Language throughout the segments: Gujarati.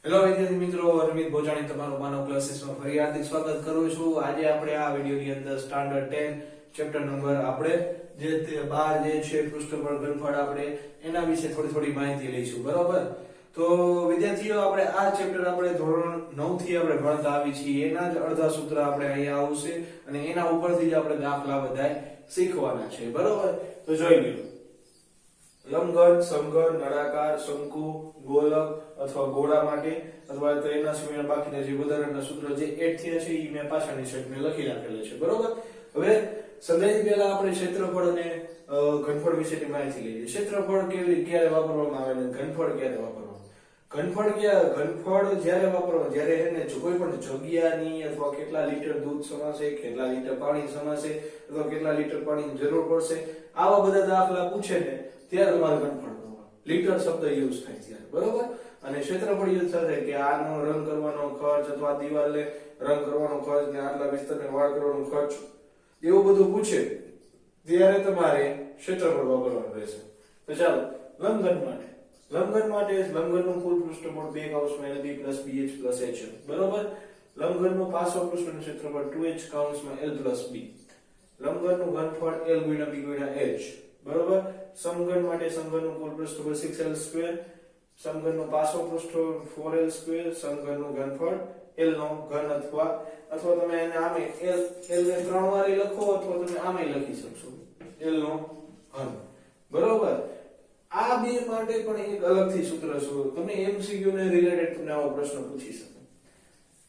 હેલો વિદ્યાર્થી મિત્રો, અરવિંદ ભોજાણી તમારું માનવ ક્લાસીસમાં ફરી હાર્દિક સ્વાગત કરું છું। આજે આપણે આ વિડિયોની અંદર સ્ટાન્ડર્ડ 10 ચેપ્ટર નંબર આપણે જે 12 જે છે પૃષ્ઠફળ ઘનફળ આપણે એના વિશે થોડી માહિતી લઈશું, બરોબર। તો વિદ્યાર્થીઓ, આપણે આ ચેપ્ટર આપણે ધોરણ 9 થી આપણે ભણતા આવી છીએ, એના જ અડધા સૂત્ર આપણે અહીંયા આવશે અને એના ઉપરથી જ આપણે દાખલા બધાય શીખવાના છે, બરોબર। તો જોઈ લો, લંબઘન, સમઘન, નળાકાર, શંકુ, ગોલક અથવા ગોળા માટે અથવા તો એના સિવાયના બાકીના જે વધારાના સૂત્રો જે એડ થયા છે એ મેં પાછળની સાઈડ લખી રાખેલા છે, બરોબર। હવે સમજાવી પહેલા આપણે ક્ષેત્રફળ અને ઘનફળ વિશેની માહિતી લઈએ। ક્ષેત્રફળ ક્યારે વાપરવામાં આવે અને ઘનફળ ક્યારે વાપરવામાં? ઘનફળ જ્યારે વાપરવામાં, જ્યારે એને કોઈ પણ જગ્યાની અથવા કેટલા લીટર દૂધ સમાશે, કેટલા લીટર પાણી સમાશે અથવા કેટલા લીટર પાણીની જરૂર પડશે, આવા બધા દાખલા પૂછે ને ત્યારે તમારે ઘનફળ કરવાનું, લીટર શબ્દ યુઝ થાય ત્યારે, બરોબર। અને ક્ષેત્રફળ યુઝ થશે કે આનો રંગ કરવાનો ખર્ચ અથવા દિવાલને રંગ કરવાનો ખર્ચ ને આટલા વિસ્તારને વાળ કરવાનો ખર્ચ, એવું બધું પૂછે ત્યારે તમારે ક્ષેત્રફળ વાપરવાનું રહેશે। તો ચાલો, લંબઘન માટે લંબઘનનું કુલ પૃષ્ઠફળ 2 કૌંસમાં LB + BH + HL, બરોબર। લંબઘનનું પાર્શ્વ પૃષ્ઠનું ક્ષેત્રફળ 2H કૌંસમાં L + B, લંબઘનનું ઘનફળ L × B × H, બરોબર। સમઘન માટે સમઘનનું કુલ પૃષ્ઠફળ 6L², સમઘનનું પાર્શ્વ પૃષ્ઠફળ 4L², સમઘનનું ઘનફળ L નો ઘન અથવા તમે એને આમે L ને 3 વાર લખો અથવા તમે આમે લખી શકશો L નો ઘન, બરોબર। આ બે માટે પણ એક અલગથી સૂત્ર છે, તમે MCQ ને રિલેટેડ તમને આવો પ્રશ્ન પૂછી શકે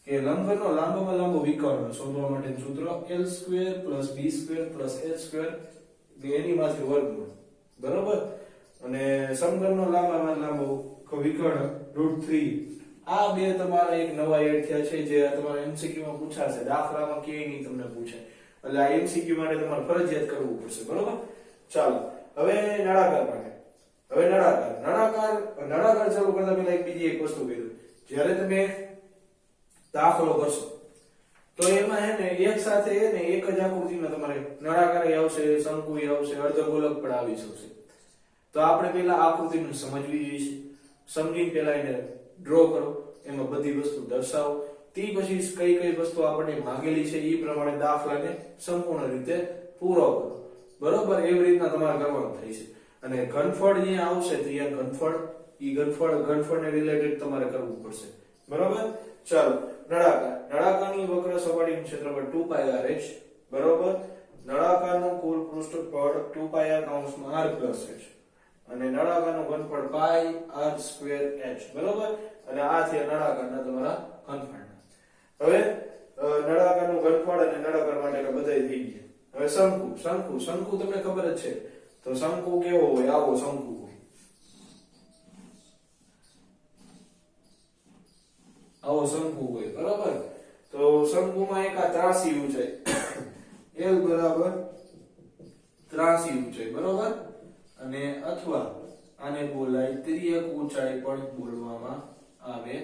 કે લંબઘનનો લાંબામાં લાંબો વિકર્ણ શોધવા માટેનું સૂત્ર L² + B² + H² એની માંથી વર્ગમૂળ, બરોબર। અને સમઘનનો લાંબામાં લાંબો વિકર્ણ √3, આ બે તમારા એક નવા એડ થયા છે જે તમારા MCQ માં પૂછાશે, દાખલામાં ક્યાંય નહીં તમને પૂછે, એટલે આ MCQ માટે તમારે ફરજિયાત કરવું પડશે, બરોબર। ચાલો, હવે નળાકાર માટે નળાકાર ચાલુ કરતા પહેલા બીજી એક વસ્તુ કીધું, જ્યારે તમે દાખલો કરશો તો એમાં હે ને એક સાથે હે ને એક જ આકૃતિમાં તમારે નળાકાર આવશે, શંકુ આવશે, અર્ધગોલક પણ આવી શકશે। તો આપણે પહેલા આકૃતિને સમજવી જોઈએ, સમજીને પહેલા એને ડ્રો કરો, એમાં બધી વસ્તુ દર્શાવો, તે પછી કઈ વસ્તુ આપણને માંગેલી છે એ પ્રમાણે દાખલાને સંપૂર્ણ રીતે પૂરો કરો, બરોબર। એવી રીતના તમારે કરવાનું થાય છે। અને ઘનફળ જે આવશે તો એ ઘનફળને રિલેટેડ તમારે કરવું પડશે, બરોબર। ચાલો, નળાકારની વક્ર સપાટીનું ક્ષેત્રફળ 2πrh, બરોબર। નળાકારનું કુલ પૃષ્ઠફળ 2πr કૌંસમાં r + h અને નળાકારનું ઘનફળ πr²h, બરોબર। અને આ છે નળાકારના તમારા ઘનફળ। હવે નળાકારનું ઘનફળ અને નળાકાર માટે બધાય થઈ ગયા। હવે શંકુ તમને ખબર જ છે, તો શંકુ કેવો હોય? આવો શંકુ હોય, આવો શંકુ હોય, બરોબર। તો શંકુમાં એક આ ત્રાસી ઊંચાઈ L બરાબર ત્રાસી ઊંચાઈ, બરોબર। અને અથવા આને બોલાય તિર્યક ઊંચાઈ પણ બોલવામાં આવે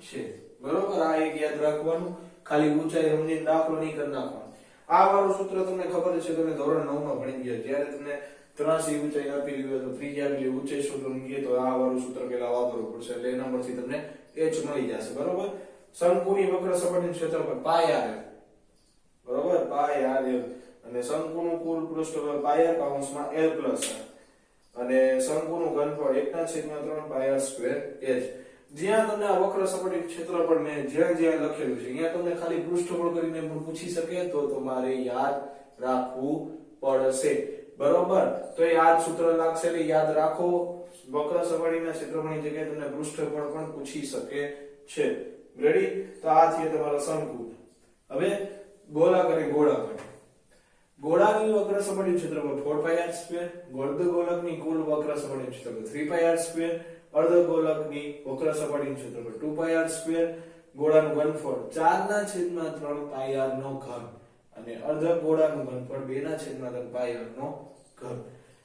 છે, બરોબર। આ એક યાદ રાખવાનું, ખાલી ઊંચાઈ સમજીને દાખલો નહીં કરી નાખવાનો। આ વાળું સૂત્ર તમને ખબર છે, તમે ધોરણ 9 માં ભણી ગયા, જ્યારે તમને ત્રાસી ઊંચાઈ આપેલી હોય તો ત્રીજી આપેલી ઊંચાઈ શોધવાની કહે તો આ વાળું સૂત્ર પહેલા વાપરવું પડશે, એટલે એના પરથી તમને h મળી જશે, બરોબર। શંકુની વક્ર સપાટીનું ક્ષેત્રફળ πr, બરોબર, πr, અને શંકુનું કુલ પૃષ્ઠફળ πr કૌંસમાં L + r અને શંકુનું ઘનફળ 1/3πr²h। જ્યાં તમને આ વક્ર સપાટીનું ક્ષેત્રફળ મેં જ્યાં લખેલું છે અહીંયા તમને ખાલી પૃષ્ઠફળ કરીને પૂછી શકે તો તમારે યાદ રાખવું પડશે, બરોબર। તો એ આ સૂત્ર લાગશે એટલે યાદ રાખો, વક્ર સપાટીના ક્ષેત્રફળની જગ્યાએ તમને પૃષ્ઠફળ પણ પૂછી શકે છે, રેડી। તો આ છે તમારો શંકુ। હવે ગોળાની વક્ર સપાટીનું ક્ષેત્રફળ 4πr², અર્ધગોલકની કુલ વક્ર સપાટીનું ક્ષેત્રફળ 3πr², અર્ધગોલકની વક્ર સપાટીનું ક્ષેત્રફળ 2πr², ગોળાનું ઘનફળ 4/3πr નો ઘન અને અર્ધગોળાનું ઘનફળ 2/3πr નો ઘન।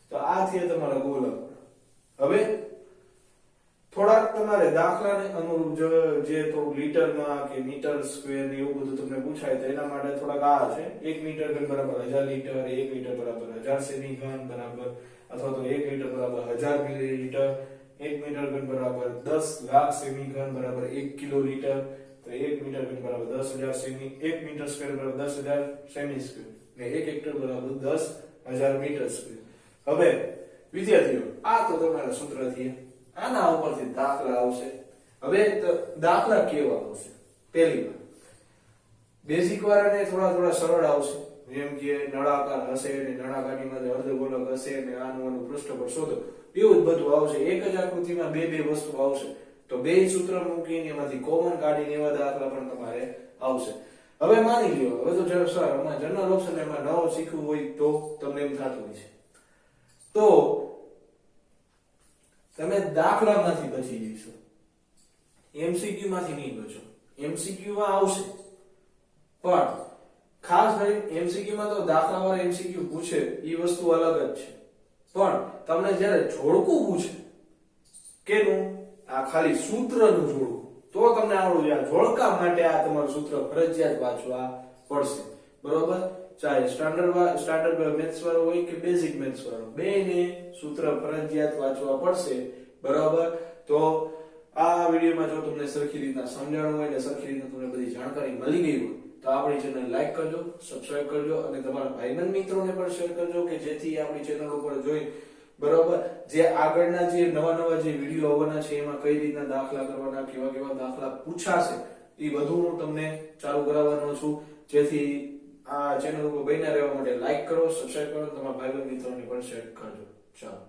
તો આ છે તમારા ગોલક। હવે થોડાક તમારે દાખલાને અનુરૂપ જે તો લીટરમાં કે મીટર સ્ક્વેર ને એવું બધું તમને પૂછાય તો એના માટે થોડાક આ છે, 1 મીટર ઘન બરાબર 1000 લીટર, 1 લીટર બરાબર 1000 સેમી ઘન બરાબર, અથવા તો 1 લીટર બરાબર 1000 મિલીલીટર, 1 મીટર ઘન બરાબર 10 લાખ સેમી ઘન બરાબર 1 કિલોલીટર, તો 1 મીટર ઘન બરાબર 10,000 સેમી, 1 મીટર સ્ક્વેર બરાબર 10,000 સેમી સ્ક્વેર, ને 1 હેક્ટર બરાબર 10,000 મીટર સ્ક્વેર. હવે વિદ્યાર્થીઓ, આ તો તમારા સૂત્રથી આના ઉપરથી દાખલા આવશે. હવે દાખલા કેવા આવશે? પહેલી વાર બેઝિક વાળાને થોડા સરળ આવશે, જેમ કે નળાકાર હશે ને નળાકારની માથે અર્ધગોલક હશે ને આનું પૃષ્ઠફળ શોધો, એવું જ બધું આવશે. એક જ આકૃતિમાં બે વસ્તુ આવશે, તો બે સૂત્ર મૂકીને એમાંથી કોમન કાઢીને એવા દાખલા પણ તમારે આવશે. હવે માની લ્યો, હવે તો સર આમાં જનરલ ઓપ્શન એમાં નવો શીખવું હોય તો તમને એમ થતું હોય છે, તો તમે દાખલામાંથી બચી જશો, એમસીક્યુ માંથી નહીં બચો. એમસીક્યુ માં આવશે, પણ ખાસ કરી એમસીક્યુ માં તો દાખલા વાળા એમસીક્યુ પૂછે એ વસ્તુ અલગ જ છે, પણ તમને જ્યારે જોડકું પૂછે કેનું, આ ખાલી સૂત્રનું જોડકું, તો તમને આવડું છે. આ જોડકા માટે આ તમારું સૂત્ર ફરજિયાત વાંચવા પડશે, બરોબર? ચાહે સ્ટાન્ડર્ડ મેથ્સ વાળો હોય કે બેઝિક મેથ્સ વાળો, બેને સૂત્ર ફરજિયાત વાંચવા પડશે, બરોબર? તો આ વિડીયોમાં જો તમને સરખી રીતના સમજાણું હોય ને સરખી રીતના તમને બધી જાણકારી મળી ગઈ હોય તો આપણી ચેનલ લાઈક કરજો, સબસ્ક્રાઇબ કરજો અને તમારા ભાઈબંધ મિત્રોને પણ શેર કરજો કે જેથી આપણી ચેનલ ઉપર જોઈ, બરોબર, જે આગળના જે નવા જે વિડીયો આવવાના છે એમાં કઈ રીતના દાખલા કરવાના, કેવા દાખલા પૂછાશે, એ બધું હું તમને ચાલુ કરાવવાનો છું. જેથી આ ચેનલ ઉપર બન્યા રહેવા માટે લાઈક કરો, સબસ્ક્રાઇબ કરો, તમારા ભાઈબંધ મિત્રોને પણ શેર કરજો. ચાલો.